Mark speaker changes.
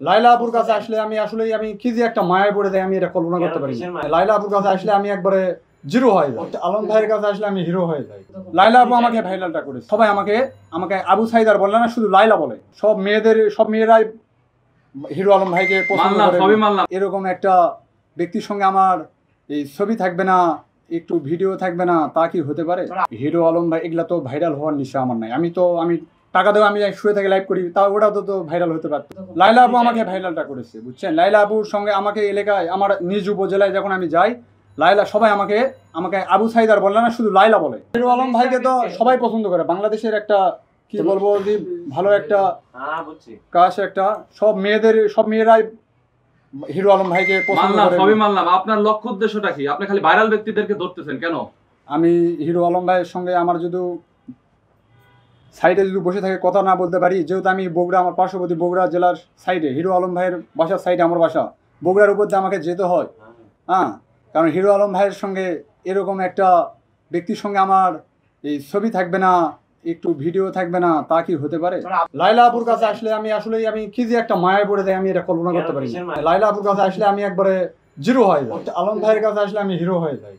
Speaker 1: লাইলা আপুর কাছে আসলে আমি কি যে একটা মায়ায় পড়ে যাই, আমি এটা কল্পনা করতে পারি না। লাইলা আপুর কাছে আসলে আমি একবারে জিরো হয়ে যাই, আলম ভাইয়ের কাছে আসলে আমি হিরো হয়ে যাই। লাইলা আপু আমাকে ভাইরালটা করেছে, সবাই আমাকে আমাকে আবু সাইদার বলে না, শুধু লাইলা বলে। সব মেয়েরাই হিরো আলম ভাইকে পছন্দ করে। এরকম একটা ব্যক্তির সঙ্গে আমার এই ছবি থাকবে না, একটু ভিডিও থাকবে না, তা কি হতে পারে? হিরো আলম ভাই এগুলা তো ভাইরাল হওয়ার নিশা আমার নাই। আমি টাকা দেবো, আমি শুয়ে থেকে লাইভ করি, তাও ওটা তো ভাইরাল হতে পারতো। লাইলা আপু আমাকে ভাইরালটা করেছে, বুঝছেন? লাইলা আপুর সঙ্গে আমাকে এলাকায়, আমার নিজ উপজেলায় যখন আমি যাই, লাইলা সবাই আমাকে আমাকে আবু সাইদার বলে না, শুধু লাইলা বলে। হিরো আলম ভাইকে তো সবাই পছন্দ করে, বাংলাদেশের একটা কি বলবো, যে ভালো একটা কাজ, একটা সব মেয়েরাই হিরো আলম ভাইকে পছন্দ করে।
Speaker 2: সবই মানলাম, আপনার লক্ষ্য উদ্দেশ্যটা কি? আপনি খালি ভাইরাল ব্যক্তিদেরকে ধরতেছেন কেন?
Speaker 1: আমি হিরো আলম ভাইয়ের সঙ্গে আমার যদি সাইডে যদি বসে থাকে, কথা না বলতে পারি, যেহেতু আমি বগুড়া, আমার পার্শ্ববর্তী বগুড়া জেলার সাইডে, হিরো আলম ভাইয়ের বাসার সাইডে আমার বাসা, বগুড়ার উপর দিয়ে আমাকে যেতে হয়। হ্যাঁ, কারণ হিরো আলম ভাইয়ের সঙ্গে এরকম একটা ব্যক্তির সঙ্গে আমার এই ছবি থাকবে না, একটু ভিডিও থাকবে না, তা কি হতে পারে? লাইলা আপুর কাছে আসলে আমি কি যে একটা মায়ায় পড়ে যাই, আমি এটা কল্পনা করতে পারি না। লাইলা আপুর কাছে আসলে আমি একবারে জিরো হয়ে যাই, আলম ভাইয়ের কাছে আসলে আমি হিরো হয়ে যাই।